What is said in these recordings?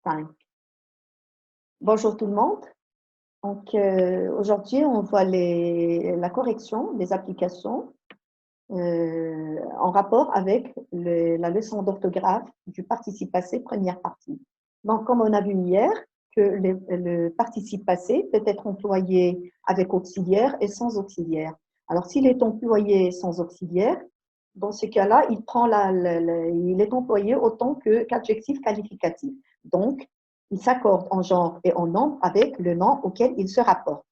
5. Bonjour tout le monde. Donc, aujourd'hui, on voit la correction des applications en rapport avec la leçon d'orthographe du participe passé, première partie. Donc, comme on a vu hier, que le participe passé peut être employé avec auxiliaire et sans auxiliaire. Alors, s'il est employé sans auxiliaire, dans ce cas-là, il est employé autant qu'adjectif qualificatif. Donc, il s'accorde en genre et en nombre avec le nom auquel il se rapporte.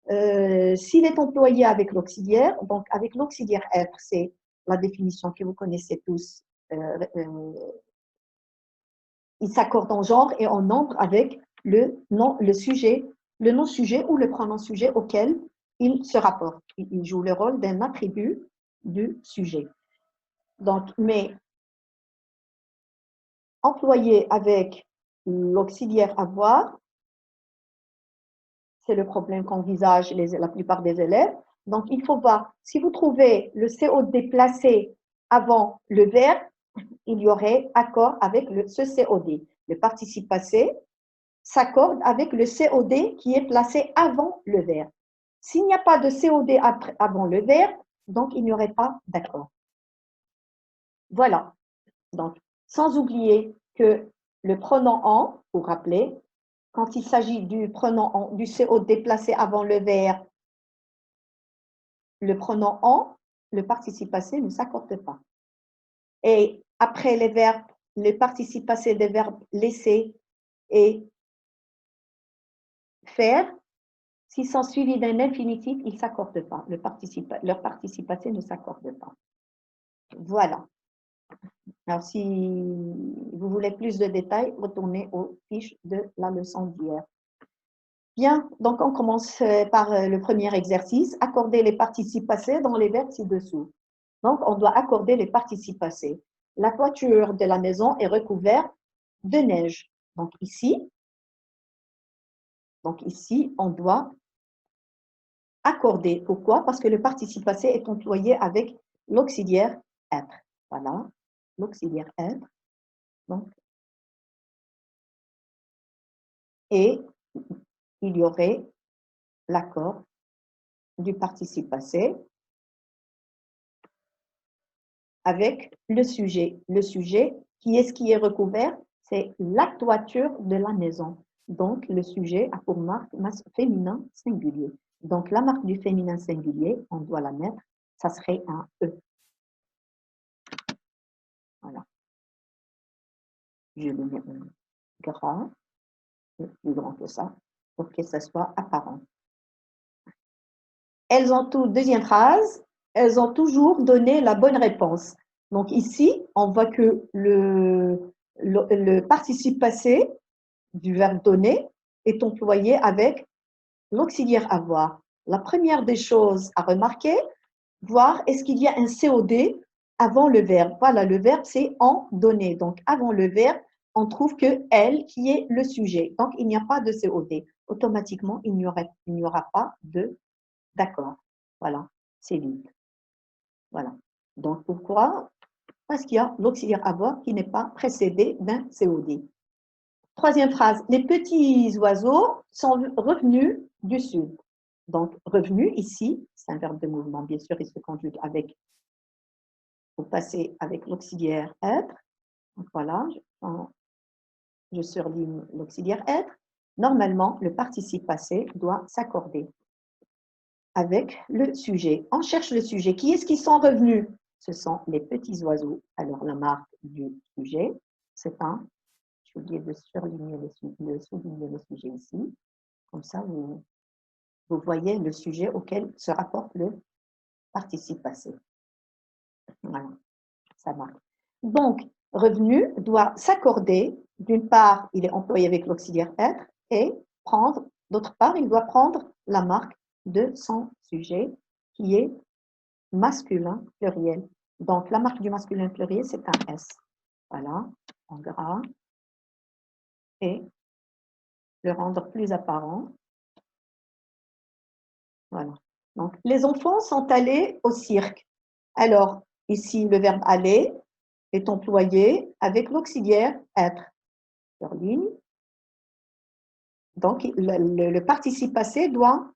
S'il est employé avec l'auxiliaire, donc avec l'auxiliaire être, c'est la définition que vous connaissez tous, il s'accorde en genre et en nombre avec le nom sujet ou le pronom sujet auquel il se rapporte. Il joue le rôle d'un attribut du sujet. Donc, mais employé avec l'auxiliaire avoir, c'est le problème qu'envisagent la plupart des élèves. Donc, il faut voir, si vous trouvez le COD placé avant le verbe, il y aurait accord avec ce COD. Le participe passé s'accorde avec le COD qui est placé avant le verbe. S'il n'y a pas de COD avant le verbe, donc il n'y aurait pas d'accord. Voilà. Donc, sans oublier que le pronom en, pour rappeler, quand il s'agit du pronom en, du COD placé avant le verbe, le pronom en, le participe passé ne s'accorde pas. Et après les verbes, le participe passé des verbes laisser et faire, s'ils sont suivis d'un infinitif, ils ne s'accordent pas. Leur participe passé ne s'accorde pas. Voilà. Alors, si vous voulez plus de détails, retournez aux fiches de la leçon d'hier. Bien, donc on commence par le premier exercice, accorder les participes passés dans les verbes ci-dessous. Donc, on doit accorder les participes passés. La toiture de la maison est recouverte de neige. Donc ici, on doit accorder. Pourquoi? Parce que le participe passé est employé avec l'auxiliaire être. Voilà, l'auxiliaire être. Donc, et il y aurait l'accord du participe passé avec le sujet. Le sujet, qui est recouvert? C'est la toiture de la maison. Donc, le sujet a pour marque féminin singulier. Donc, la marque du féminin singulier, on doit la mettre, ça serait un E. Voilà. Je le mets en gras, plus grand que ça, pour que ça soit apparent. Elles ont tout, deuxième phrase, elles ont toujours donné la bonne réponse. Donc ici, on voit que le participe passé du verbe donner est employé avec l'auxiliaire avoir. La première des choses à remarquer, voir est-ce qu'il y a un COD avant le verbe. Voilà, le verbe c'est en donner. Donc avant le verbe, on trouve que elle qui est le sujet. Donc il n'y a pas de COD. Automatiquement, il n'y aura pas d'accord. Voilà, c'est vide. Voilà. Donc pourquoi? Parce qu'il y a l'auxiliaire avoir qui n'est pas précédé d'un COD. Troisième phrase, les petits oiseaux sont revenus du sud. Donc, revenu ici, c'est un verbe de mouvement, bien sûr, il se conjugue avec, au passé avec l'auxiliaire être. Donc, voilà, je surligne l'auxiliaire être. Normalement, le participe passé doit s'accorder avec le sujet. On cherche le sujet. Qui est-ce qui sont revenus? Ce sont les petits oiseaux. Alors, la marque du sujet, c'est un. J'ai oublié de souligner le sujet ici. Comme ça, vous voyez le sujet auquel se rapporte le participe passé. Voilà, ça marque. Donc, revenu doit s'accorder. D'une part, il est employé avec l'auxiliaire être et d'autre part, il doit prendre la marque de son sujet qui est masculin pluriel. Donc, la marque du masculin pluriel, c'est un S. Voilà, en gras. Et le rendre plus apparent. Voilà. Donc, les enfants sont allés au cirque. Alors, ici, le verbe aller est employé avec l'auxiliaire être. Sur ligne. Donc, le participe passé doit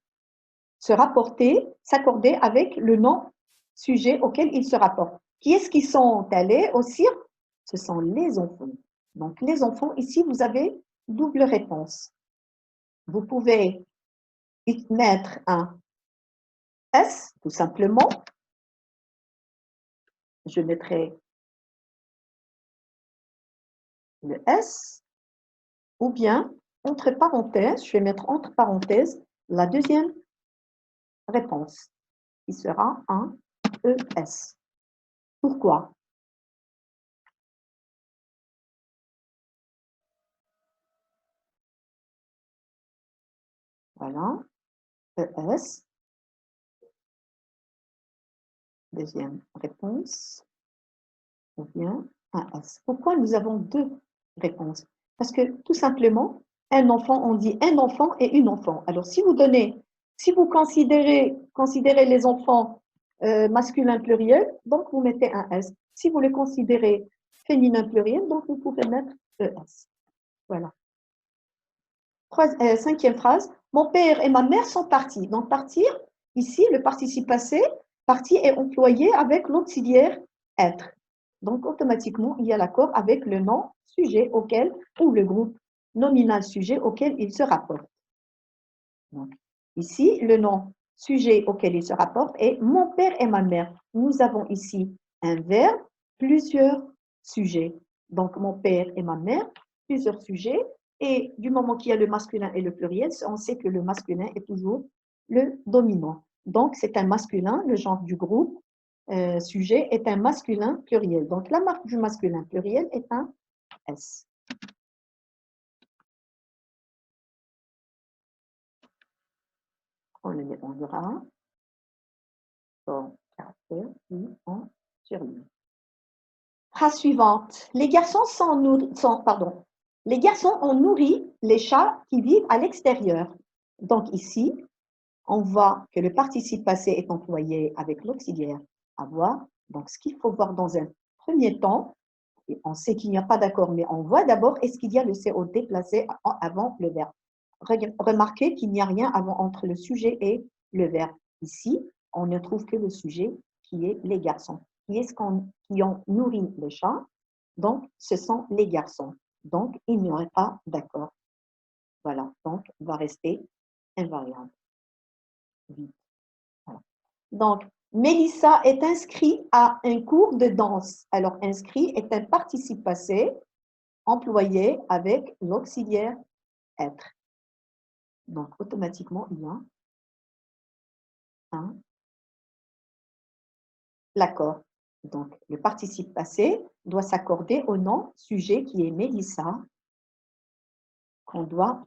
se rapporter, s'accorder avec le nom-sujet auquel il se rapporte. Qui est-ce qui sont allés au cirque? Ce sont les enfants. Donc, les enfants, ici, vous avez double réponse. Vous pouvez y mettre un S, tout simplement. Je mettrai le S, ou bien, entre parenthèses, je vais mettre entre parenthèses la deuxième réponse, qui sera un ES. Pourquoi? Voilà, ES, deuxième réponse, ou bien un S. Pourquoi nous avons deux réponses? Parce que tout simplement, un enfant, on dit un enfant et une enfant. Alors, si vous considérez les enfants masculins pluriels, donc vous mettez un S. Si vous les considérez féminins pluriels, donc vous pouvez mettre ES. Voilà. Cinquième phrase, mon père et ma mère sont partis. Donc, partir, ici, le participe passé, parti est employé avec l'auxiliaire être. Donc, automatiquement, il y a l'accord avec le nom sujet auquel, ou le groupe nominal sujet auquel il se rapporte. Donc, ici, le nom sujet auquel il se rapporte est mon père et ma mère. Nous avons ici un verbe, plusieurs sujets. Donc, mon père et ma mère, plusieurs sujets. Et du moment qu'il y a le masculin et le pluriel, on sait que le masculin est toujours le dominant. Donc, c'est un masculin, le genre du groupe sujet est un masculin pluriel. Donc, la marque du masculin pluriel est un S. On le met en gras. Bon, caractère, I, en surligne. Phrase suivante. Les garçons ont nourri les chats qui vivent à l'extérieur. Donc ici, on voit que le participe passé est employé avec l'auxiliaire avoir. Donc ce qu'il faut voir dans un premier temps, on sait qu'il n'y a pas d'accord, mais on voit d'abord est-ce qu'il y a le COD placé avant le verbe. Remarquez qu'il n'y a rien avant entre le sujet et le verbe. Ici, on ne trouve que le sujet qui est les garçons. Qui est-ce qui ont nourri les chats? Donc, ce sont les garçons. Donc, il n'y aurait pas d'accord. Voilà, donc, il va rester invariable. Voilà. Donc, Mélissa est inscrite à un cours de danse. Alors, inscrit est un participe passé employé avec l'auxiliaire être. Donc, automatiquement, il y a l'accord. Donc, le participe passé doit s'accorder au nom sujet qui est Mélissa, qu'on doit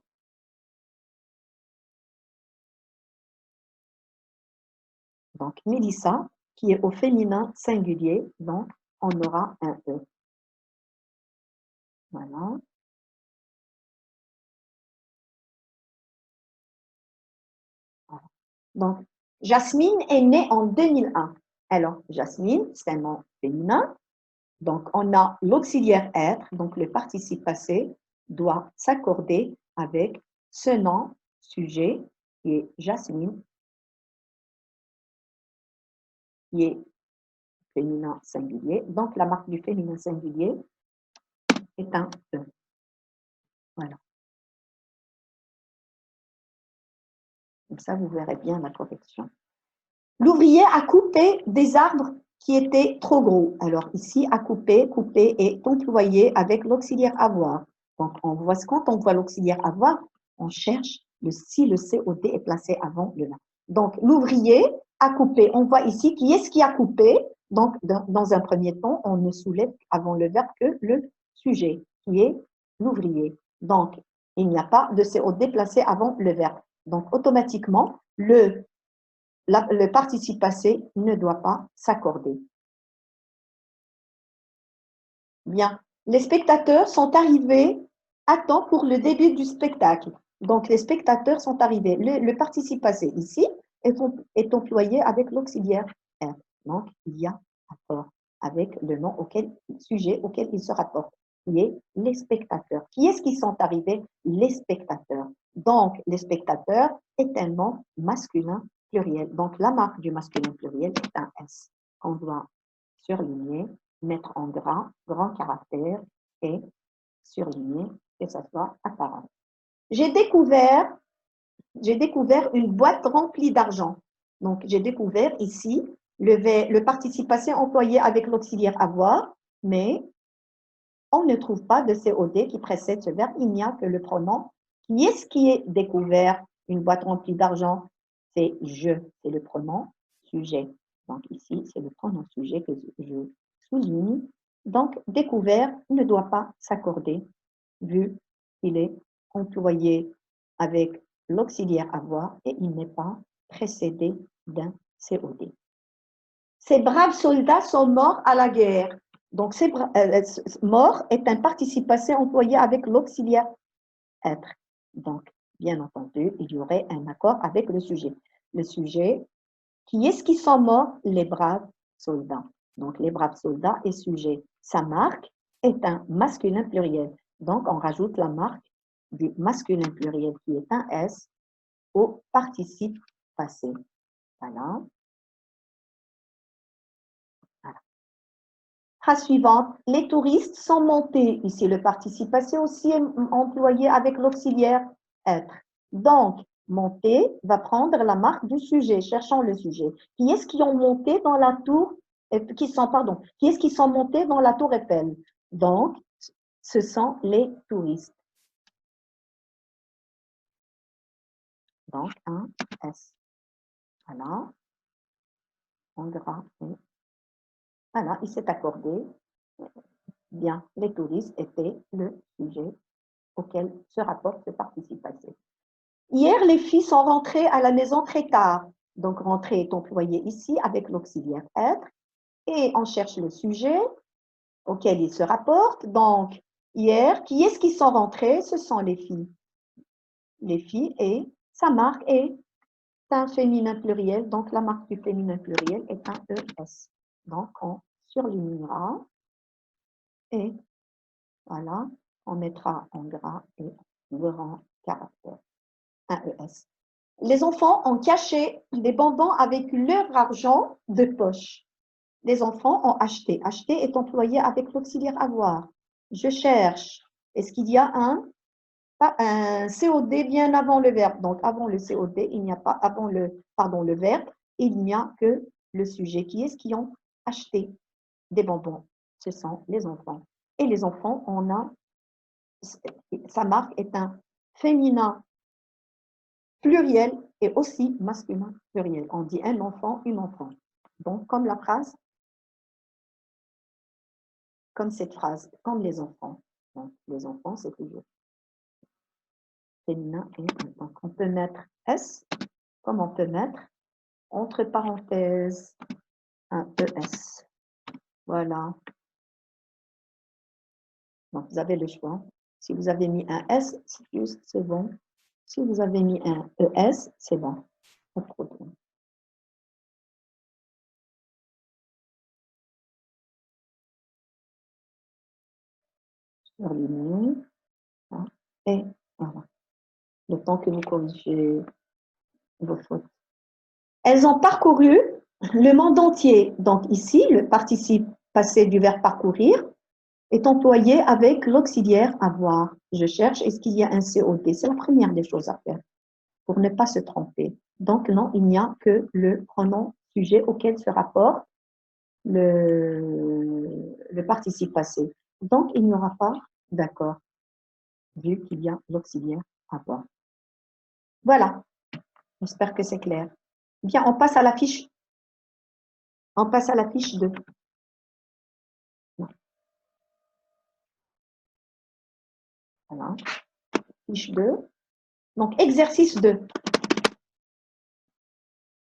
donc Mélissa, qui est au féminin singulier, donc on aura un E. Voilà. Donc, Jasmine est née en 2001. Alors, Jasmine, c'est un nom féminin. Donc, on a l'auxiliaire être, donc le participe passé doit s'accorder avec ce nom sujet qui est Jasmine, qui est féminin singulier. Donc, la marque du féminin singulier est un E. Voilà. Comme ça, vous verrez bien la correction. L'ouvrier a coupé des arbres qui étaient trop gros. Alors ici, à couper, couper est employé avec l'auxiliaire avoir. Donc, quand on voit l'auxiliaire avoir, on cherche si le COD est placé avant le verbe. Donc, l'ouvrier a coupé. On voit ici qui est-ce qui a coupé. Donc, dans un premier temps, on ne soulève avant le verbe que le sujet, qui est l'ouvrier. Donc, il n'y a pas de COD placé avant le verbe. Donc, automatiquement, le participe passé ne doit pas s'accorder. Bien, les spectateurs sont arrivés à temps pour le début du spectacle. Donc, les spectateurs sont arrivés. Le participe passé ici est employé avec l'auxiliaire être. Donc, il y a accord avec le nom sujet auquel il se rapporte. qui est les spectateurs. Qui est-ce qui sont arrivés? Les spectateurs. Donc, les spectateurs est un nom masculin pluriel. Donc, la marque du masculin pluriel est un S qu'on doit surligner, mettre en gras, grand caractère et surligner, que ça soit apparent. J'ai découvert une boîte remplie d'argent. Donc, j'ai découvert ici le participe passé employé avec l'auxiliaire avoir, mais on ne trouve pas de COD qui précède ce verbe. Il n'y a que le pronom. Qui est-ce qui est découvert une boîte remplie d'argent? C'est je, c'est le pronom sujet. Donc ici, c'est le pronom sujet que je souligne. Donc, découvert ne doit pas s'accorder vu qu'il est employé avec l'auxiliaire avoir et il n'est pas précédé d'un COD. Ces braves soldats sont morts à la guerre. Donc, mort est un participe passé employé avec l'auxiliaire être. Donc, bien entendu, il y aurait un accord avec le sujet. Le sujet, qui est-ce qui sont morts? Les braves soldats. Donc, les braves soldats est sujet. Sa marque est un masculin pluriel. Donc, on rajoute la marque du masculin pluriel qui est un S au participe passé. Voilà. Phrase suivante, les touristes sont montés. Ici, le participe passé aussi est employé avec l'auxiliaire être. Donc, monter va prendre la marque du sujet. Cherchons le sujet. Qui est-ce qui ont monté dans la tour, qui est-ce qui sont montés dans la tour Eiffel? Donc, ce sont les touristes. Donc, un S. Voilà. En gras. Voilà, il s'est accordé. Bien, les touristes étaient le sujet auquel se rapporte ce participe passé. Hier, les filles sont rentrées à la maison très tard. Donc, rentrer est employé ici avec l'auxiliaire être. Et on cherche le sujet auquel il se rapporte. Donc, hier, qui est-ce qui sont rentrées? Ce sont les filles. Les filles et sa marque est un féminin pluriel. Donc, la marque du féminin pluriel est un ES. Donc, on surlignera et voilà, on mettra en gras et grand caractère. Un ES. Les enfants ont caché des bonbons avec leur argent de poche. Les enfants ont acheté. Acheter est employé avec l'auxiliaire avoir. Je cherche. Est-ce qu'il y a un COD bien avant le verbe? Donc, avant le COD, il n'y a pas, avant le verbe, il n'y a que le sujet. Qui est-ce qui ont acheté des bonbons? Ce sont les enfants. Et les enfants, sa marque est un féminin pluriel et aussi masculin pluriel. On dit un enfant, une enfant. Donc, comme la phrase, comme cette phrase, comme les enfants. Donc, les enfants, c'est toujours féminin et donc on peut mettre S, comme on peut mettre entre parenthèses un ES. Voilà. Donc, vous avez le choix. Si vous avez mis un S, c'est bon. Si vous avez mis un ES, c'est bon. Pas de problème. Surligner. Et voilà. Le temps que vous corrigez vos fautes. Elles ont parcouru le monde entier. Donc ici, le participe passé du verbe parcourir est employé avec l'auxiliaire avoir. Je cherche, est-ce qu'il y a un COD? C'est la première des choses à faire pour ne pas se tromper. Donc non, il n'y a que le pronom sujet auquel se rapporte le participe passé. Donc il n'y aura pas d'accord, vu qu'il y a l'auxiliaire avoir. Voilà, j'espère que c'est clair. Bien, on passe à la fiche. On passe à la fiche 2. Voilà. Fiche 2. Donc, exercice 2.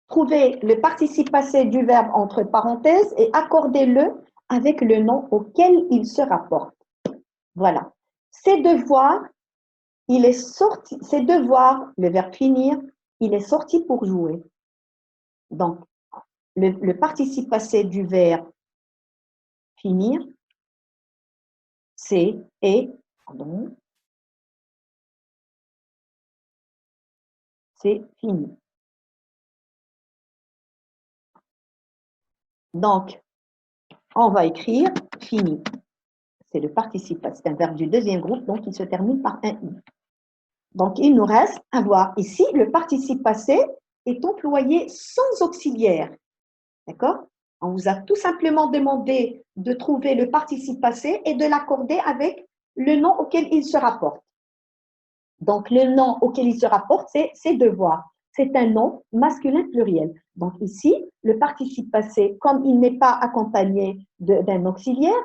Trouvez le participe passé du verbe entre parenthèses et accordez-le avec le nom auquel il se rapporte. Voilà. Ces devoirs, il est sorti, ces devoirs, le verbe finir, il est sorti pour jouer. Donc, le participe passé du verbe finir, pardon, c'est fini. Donc, on va écrire fini. C'est le participe passé, c'est un verbe du deuxième groupe, donc il se termine par un i. Donc, il nous reste à voir ici, le participe passé est employé sans auxiliaire. D'accord? On vous a tout simplement demandé de trouver le participe passé et de l'accorder avec le nom auquel il se rapporte. Donc, le nom auquel il se rapporte, c'est devoir. C'est un nom masculin pluriel. Donc, ici, le participe passé, comme il n'est pas accompagné d'un auxiliaire,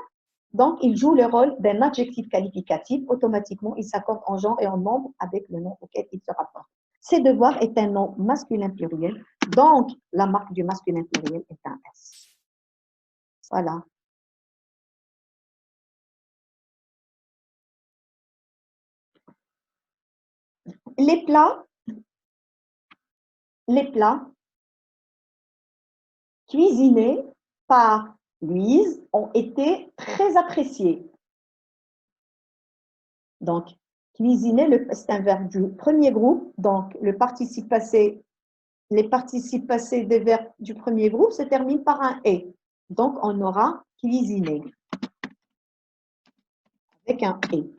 donc il joue le rôle d'un adjectif qualificatif. Automatiquement, il s'accorde en genre et en nombre avec le nom auquel il se rapporte. Ses devoirs est un nom masculin pluriel. Donc, la marque du masculin pluriel est un S. Voilà. Les plats cuisinés par Louise ont été très appréciés. Donc, cuisiner, c'est un verbe du premier groupe. Donc, les participes passés des verbes du premier groupe se terminent par un « et ». Donc, on aura cuisiner avec un « et ».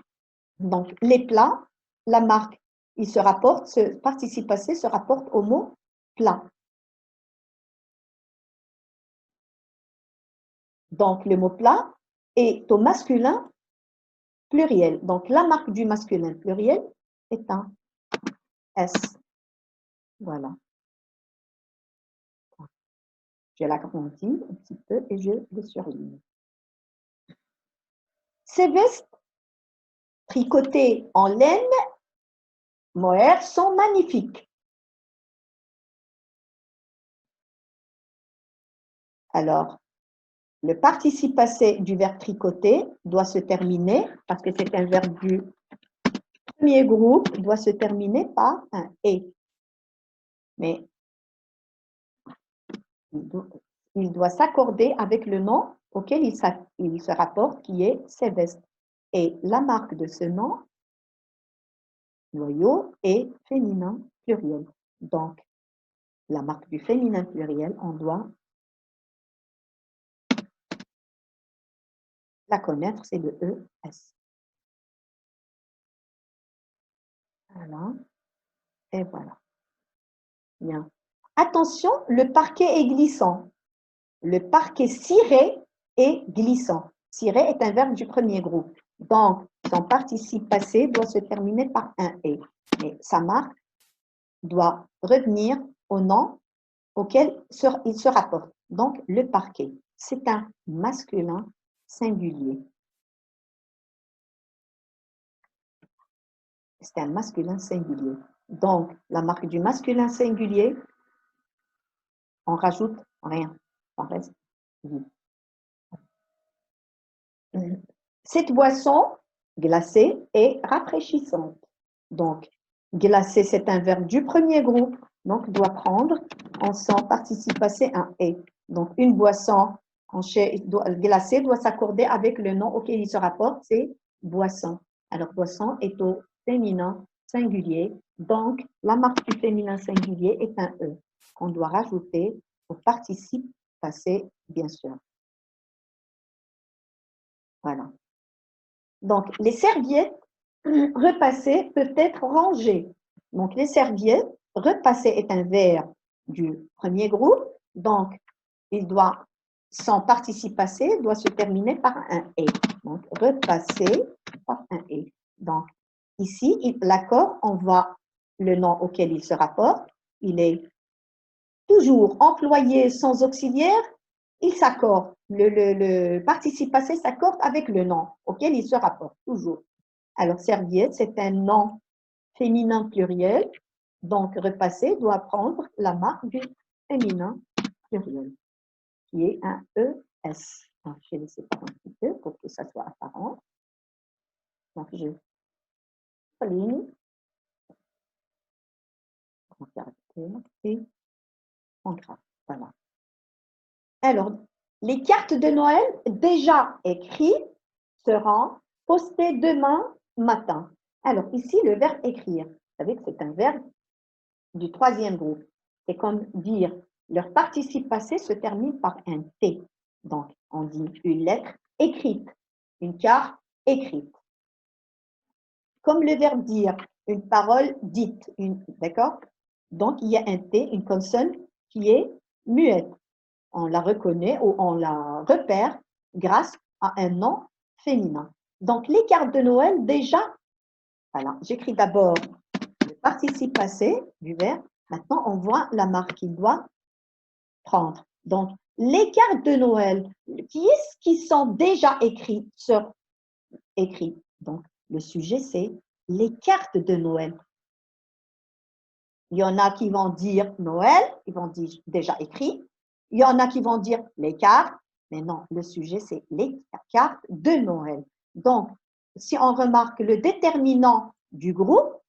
Donc, les plats, la marque, ce participe passé se rapporte au mot plat. Donc, le mot plat est au masculin pluriel. Donc, la marque du masculin pluriel est un S. Voilà. Je l'agrandis un petit peu et je le surligne. Ces vestes tricotées en laine mohair sont magnifiques. Alors, le participe passé du verbe tricoter doit se terminer, parce que c'est un verbe du premier groupe, doit se terminer par un « et ». Mais il doit s'accorder avec le nom auquel il se rapporte, qui est ces vestes. Et la marque de ce nom, noyau, est féminin pluriel. Donc, la marque du féminin pluriel, on doit la connaître, c'est le ES. Voilà. Et voilà. Bien. Attention, le parquet est glissant. Le parquet ciré est glissant. Ciré est un verbe du premier groupe. Donc, son participe passé doit se terminer par un « et ». Et sa marque doit revenir au nom auquel il se rapporte. Donc, le parquet, c'est un masculin singulier. C'est un masculin singulier. Donc, la marque du masculin singulier, on rajoute rien. Ça reste vide. Cette boisson glacée est rafraîchissante. Donc, glacé, c'est un verbe du premier groupe, donc doit prendre en son participe passé un « et ». Donc, une boisson glacée doit s'accorder avec le nom auquel il se rapporte, c'est boisson. Alors, boisson est au féminin singulier, donc la marque du féminin singulier est un « e » qu'on doit rajouter au participe passé, bien sûr. Voilà. Donc, les serviettes repassées peuvent être rangées. Donc, les serviettes, repasser est un verbe du premier groupe. Donc, son participe passé doit se terminer par un « et ». Donc, repasser par un « et ». Donc, ici, l'accord, on voit le nom auquel il se rapporte. Il est toujours employé sans auxiliaire. Il s'accorde. Le participe passé s'accorde avec le nom auquel il se rapporte, toujours. Alors, serviette, c'est un nom féminin pluriel. Donc, repasser doit prendre la marque du féminin pluriel, qui est un ES. Alors, je vais laisser par un petit peu pour que ça soit apparent. Donc, je souligne en caractère et en graphe. Voilà. Alors, les cartes de Noël déjà écrites seront Poster demain matin. Alors, ici, le verbe écrire. Vous savez que c'est un verbe du troisième groupe. C'est comme dire, leur participe passé se termine par un T. Donc, on dit une lettre écrite, une carte écrite. Comme le verbe dire, une parole dite, d'accord? Donc, il y a un T, une consonne qui est muette. On la reconnaît ou on la repère grâce à un nom féminin. Donc, les cartes de Noël, déjà, voilà, j'écris d'abord le participe passé du verbe. Maintenant, on voit la marque qu'il doit prendre. Donc, les cartes de Noël, qui est-ce qui sont déjà écrites sur écrit? Donc, le sujet, c'est les cartes de Noël. Il y en a qui vont dire Noël, ils vont dire déjà écrit. Il y en a qui vont dire les cartes, mais non, le sujet, c'est les cartes de Noël. Donc, si on remarque le déterminant du groupe,